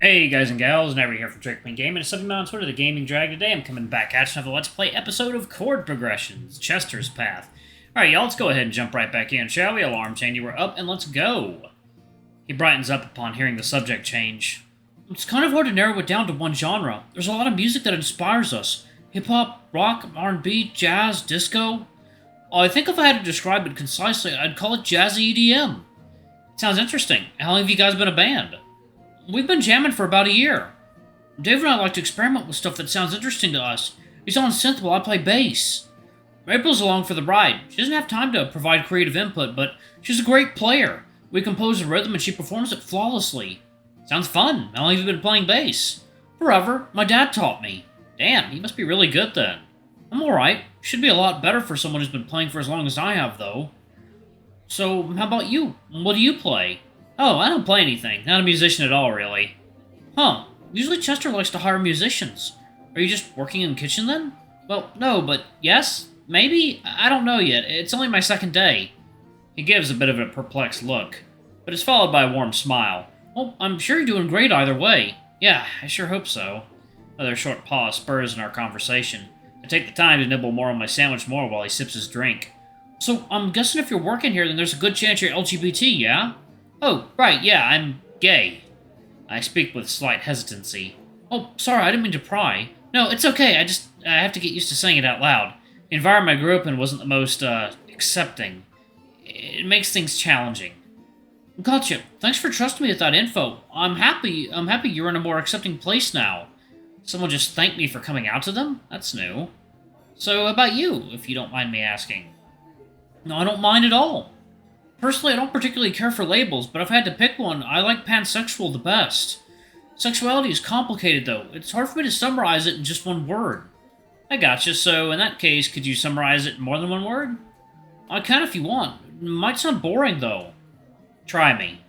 Hey guys and gals, Never here from Drake Gaming, and it's something on Twitter, the Gaming Drag. Today I'm coming back at you with a Let's Play episode of Chord Progressions, Chester's Path. Alright y'all, let's go ahead and jump right back in, shall we? Alarm chain, you were up, and let's go. He brightens up upon hearing the subject change. It's kind of hard to narrow it down to one genre. There's a lot of music that inspires us. Hip-hop, rock, R&B, jazz, disco. I think if I had to describe it concisely, I'd call it jazzy EDM. It sounds interesting. How long have you guys been a band? We've been jamming for about a year. Dave and I like to experiment with stuff that sounds interesting to us. He's on synth while I play bass. April's along for the ride. She doesn't have time to provide creative input, but she's a great player. We compose a rhythm and she performs it flawlessly. Sounds fun. How long have you been playing bass? Forever. My dad taught me. Damn, he must be really good then. I'm alright. Should be a lot better for someone who's been playing for as long as I have, though. So, how about you? What do you play? Oh, I don't play anything. Not a musician at all, really. Huh. Usually Chester likes to hire musicians. Are you just working in the kitchen, then? Well, no, but yes? Maybe? I don't know yet. It's only my second day. He gives a bit of a perplexed look, but is followed by a warm smile. Well, I'm sure you're doing great either way. Yeah, I sure hope so. Another short pause spurs in our conversation. I take the time to nibble more on my sandwich more while he sips his drink. So, I'm guessing if you're working here, then there's a good chance you're LGBT, yeah? Oh, right, yeah, I'm gay. I speak with slight hesitancy. Oh, sorry, I didn't mean to pry. No, it's okay, I have to get used to saying it out loud. The environment I grew up in wasn't the most, accepting. It makes things challenging. Gotcha. Thanks for trusting me with that info. I'm happy you're in a more accepting place now. Someone just thanked me for coming out to them? That's new. So, about you, if you don't mind me asking? No, I don't mind at all. Personally, I don't particularly care for labels, but if I had to pick one, I like pansexual the best. Sexuality is complicated, though. It's hard for me to summarize it in just one word. I gotcha, so in that case, could you summarize it in more than one word? I can if you want. It might sound boring, though. Try me.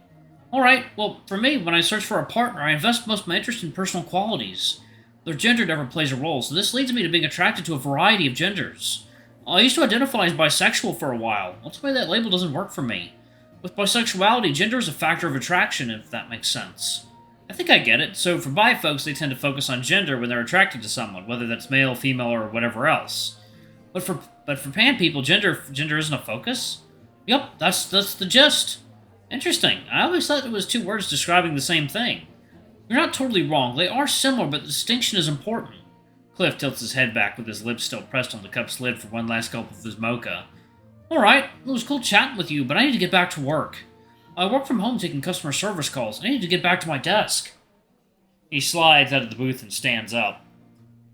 Alright, well, for me, when I search for a partner, I invest most of my interest in personal qualities. Their gender never plays a role, so this leads me to being attracted to a variety of genders. I used to identify as bisexual for a while. That's why that label doesn't work for me. With bisexuality, gender is a factor of attraction, if that makes sense. I think I get it. So for bi folks, they tend to focus on gender when they're attracted to someone, whether that's male, female, or whatever else. But for pan people, gender isn't a focus? Yep, that's the gist. Interesting. I always thought it was two words describing the same thing. You're not totally wrong. They are similar, but the distinction is important. Cliff tilts his head back with his lips still pressed on the cup's lid for one last gulp of his mocha. Alright, it was cool chatting with you, but I need to get back to work. I work from home taking customer service calls. I need to get back to my desk. He slides out of the booth and stands up.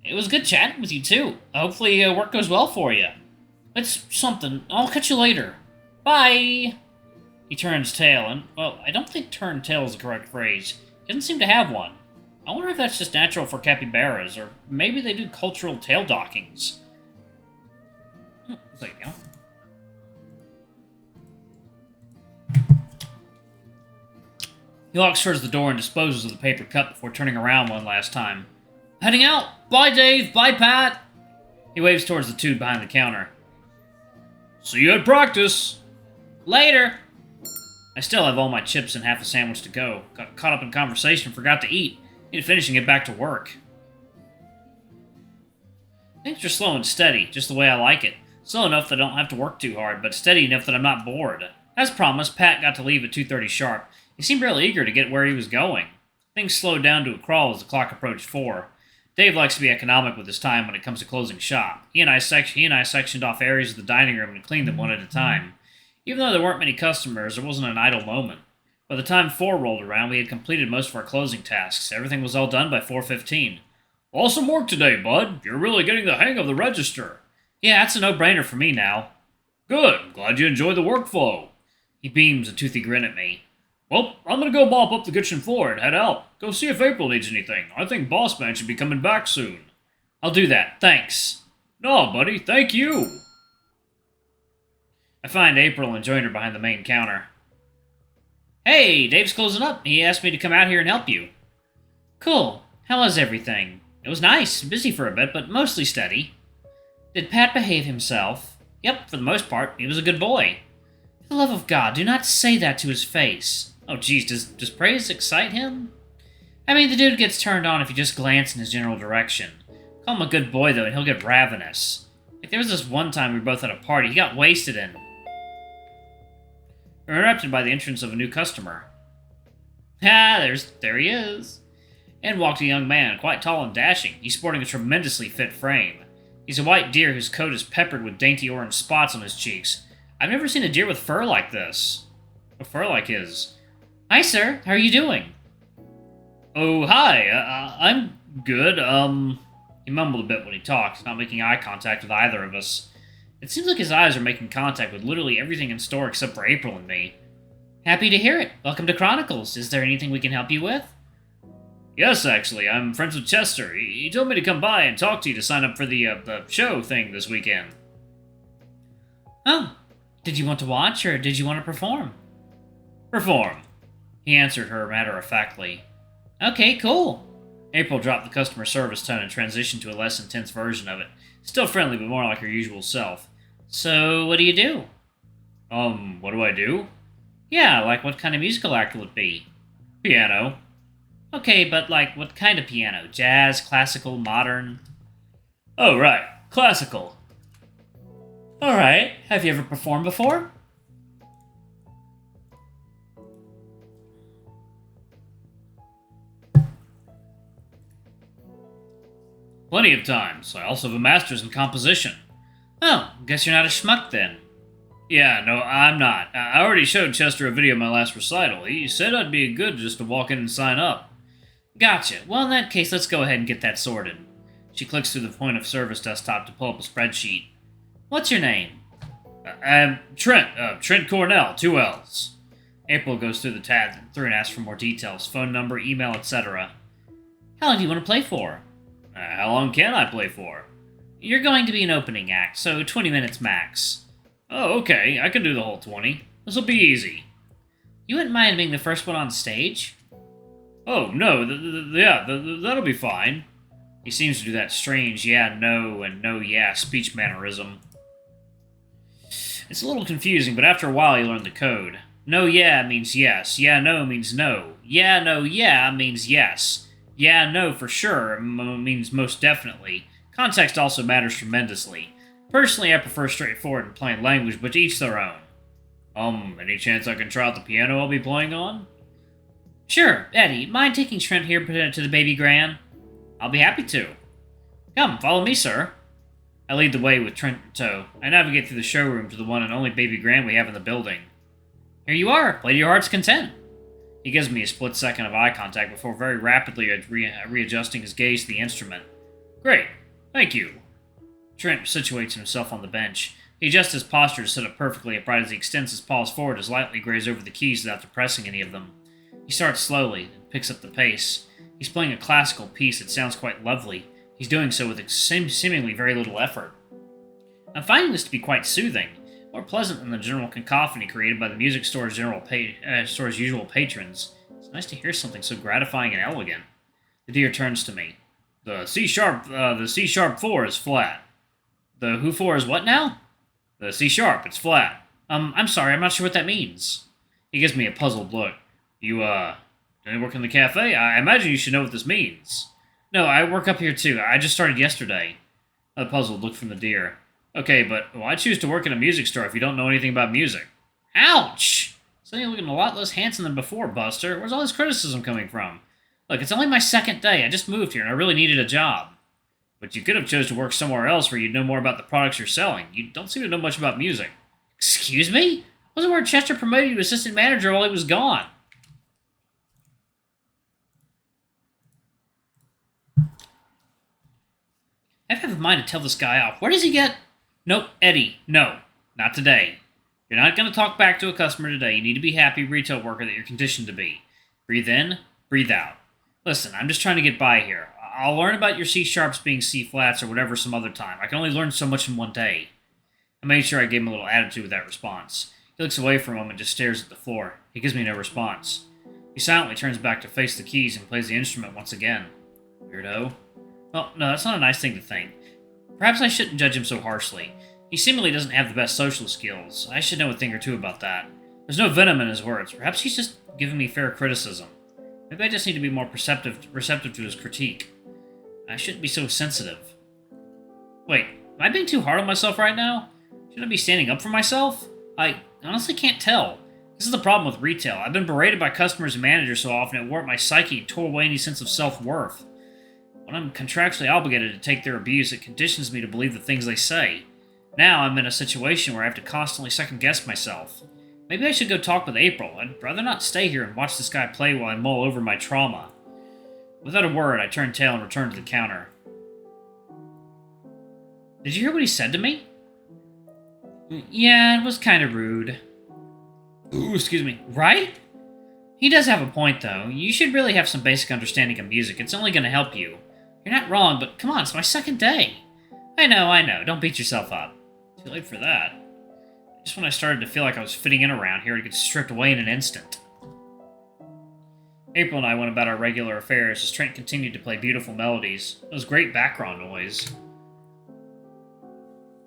It was good chatting with you, too. Hopefully work goes well for you. It's something. I'll catch you later. Bye! He turns tail, and, well, I don't think turn tail is the correct phrase. He doesn't seem to have one. I wonder if that's just natural for capybaras, or maybe they do cultural tail dockings. There you go. He walks towards the door and disposes of the paper cup before turning around one last time. Heading out! Bye, Dave! Bye, Pat! He waves towards the tube behind the counter. See you at practice! Later! I still have all my chips and half a sandwich to go. Got caught up in conversation and forgot to eat. Need to finish and get back to work. Things are slow and steady, just the way I like it. Slow enough that I don't have to work too hard, but steady enough that I'm not bored. As promised, Pat got to leave at 2:30 sharp. He seemed really eager to get where he was going. Things slowed down to a crawl as the clock approached 4. Dave likes to be economic with his time when it comes to closing shop. He and I sectioned off areas of the dining room and cleaned them one at a time. Even though there weren't many customers, there wasn't an idle moment. By the time 4 rolled around, we had completed most of our closing tasks. Everything was all done by 4:15. Awesome work today, bud. You're really getting the hang of the register. Yeah, that's a no-brainer for me now. Good. Glad you enjoyed the workflow. He beams a toothy grin at me. Well, I'm gonna go mop up the kitchen floor and head out. Go see if April needs anything. I think Boss Man should be coming back soon. I'll do that. Thanks. No, buddy. Thank you. I find April and join her behind the main counter. Hey, Dave's closing up. He asked me to come out here and help you. Cool. How was everything? It was nice. Busy for a bit, but mostly steady. Did Pat behave himself? Yep, for the most part. He was a good boy. For the love of God, do not say that to his face. Oh, geez, does praise excite him? I mean, the dude gets turned on if you just glance in his general direction. Call him a good boy, though, and he'll get ravenous. Like, there was this one time we were both at a party. He got wasted and... We were interrupted by the entrance of a new customer. There he is. In walked a young man, quite tall and dashing. He's sporting a tremendously fit frame. He's a white deer whose coat is peppered with dainty orange spots on his cheeks. I've never seen a deer with fur like this. A fur like his. Hi, sir. How are you doing? Oh, hi. I'm good. He mumbled a bit when he talked, not making eye contact with either of us. It seems like his eyes are making contact with literally everything in store except for April and me. Happy to hear it. Welcome to Chronicles. Is there anything we can help you with? Yes, actually. I'm friends with Chester. He told me to come by and talk to you to sign up for the show thing this weekend. Oh. Did you want to watch, or did you want to perform? Perform. He answered her matter-of-factly. Okay, cool. April dropped the customer service tone and transitioned to a less intense version of it. Still friendly, but more like her usual self. So, what do you do? What do I do? Yeah, like what kind of musical act will it be? Piano. Okay, but like what kind of piano? Jazz, classical, modern? Oh, right. Classical. Alright. Have you ever performed before? Plenty of times. I also have a master's in composition. Oh, guess you're not a schmuck then. Yeah, no, I'm not. I already showed Chester a video of my last recital. He said I'd be good just to walk in and sign up. Gotcha. Well, in that case, let's go ahead and get that sorted. She clicks through the point of service desktop to pull up a spreadsheet. What's your name? Trent. Trent Cornell, 2 L's. April goes through the tabs and asks for more details. Phone number, email, etc. How long do you want to play for? How long can I play for? You're going to be an opening act, so 20 minutes max. Oh, okay. I can do the whole 20. This'll be easy. You wouldn't mind being the first one on stage? Oh, no. That'll be fine. He seems to do that strange yeah, no, and no, yeah speech mannerism. It's a little confusing, but after a while you learn the code. No, yeah means yes. Yeah, no means no. Yeah, no, yeah means yes. Yeah, no, for sure means most definitely. Context also matters tremendously. Personally, I prefer straightforward and plain language, but to each their own. Any chance I can try out the piano I'll be playing on? Sure, Eddy, mind taking Trent here to the baby grand? I'll be happy to. Come, follow me, sir. I lead the way with Trent in tow. I navigate through the showroom to the one and only baby grand we have in the building. Here you are, play to your heart's content. He gives me a split second of eye contact before very rapidly readjusting his gaze to the instrument. Great, thank you. Trent situates himself on the bench. He adjusts his posture to sit up perfectly upright as he extends his paws forward to lightly graze over the keys without depressing any of them. He starts slowly and picks up the pace. He's playing a classical piece that sounds quite lovely. He's doing so with seemingly very little effort. I'm finding this to be quite soothing, more pleasant than the general cacophony created by the music store's usual patrons. It's nice to hear something so gratifying and elegant. The deer turns to me. The C-sharp 4 is flat. The who 4 is what now? The C-sharp, it's flat. I'm sorry, I'm not sure what that means. He gives me a puzzled look. You work in the cafe? I imagine you should know what this means. No, I work up here too. I just started yesterday. A puzzled look from the deer. Okay, but why choose to work in a music store if you don't know anything about music? Ouch! Suddenly looking a lot less handsome than before, Buster. Where's all this criticism coming from? Look, it's only my second day. I just moved here and I really needed a job. But you could have chose to work somewhere else where you'd know more about the products you're selling. You don't seem to know much about music. Excuse me? Wasn't where Chester promoted you to assistant manager while he was gone? I have a mind to tell this guy off. Where does he get... Nope, Eddy, no. Not today. You're not going to talk back to a customer today. You need to be happy retail worker that you're conditioned to be. Breathe in, breathe out. Listen, I'm just trying to get by here. I'll learn about your C-sharps being C-flats or whatever some other time. I can only learn so much in one day. I made sure I gave him a little attitude with that response. He looks away for a moment and just stares at the floor. He gives me no response. He silently turns back to face the keys and plays the instrument once again. Weirdo. Well, no, that's not a nice thing to think. Perhaps I shouldn't judge him so harshly. He seemingly doesn't have the best social skills. I should know a thing or two about that. There's no venom in his words. Perhaps he's just giving me fair criticism. Maybe I just need to be more receptive to his critique. I shouldn't be so sensitive. Wait, am I being too hard on myself right now? Shouldn't I be standing up for myself? I honestly can't tell. This is the problem with retail. I've been berated by customers and managers so often it warped my psyche and tore away any sense of self-worth. When I'm contractually obligated to take their abuse, it conditions me to believe the things they say. Now I'm in a situation where I have to constantly second-guess myself. Maybe I should go talk with April. I'd rather not stay here and watch this guy play while I mull over my trauma. Without a word, I turned tail and returned to the counter. Did you hear what he said to me? Yeah, it was kind of rude. Ooh, excuse me. Right? He does have a point, though. You should really have some basic understanding of music. It's only going to help you. You're not wrong, but come on, it's my second day. I know. Don't beat yourself up. Too late for that. Just when I started to feel like I was fitting in around here, it gets stripped away in an instant. April and I went about our regular affairs as Trent continued to play beautiful melodies. It was great background noise.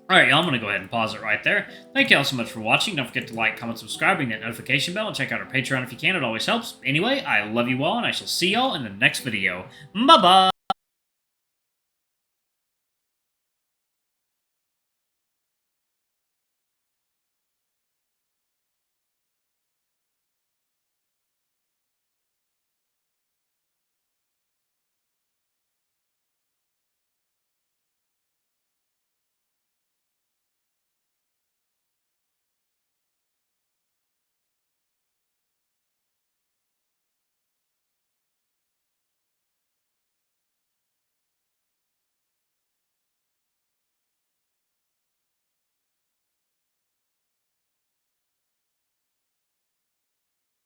Alright, y'all, I'm going to go ahead and pause it right there. Thank y'all so much for watching. Don't forget to like, comment, subscribe, ring that notification bell, and check out our Patreon if you can. It always helps. Anyway, I love you all, and I shall see y'all in the next video. Bye-bye!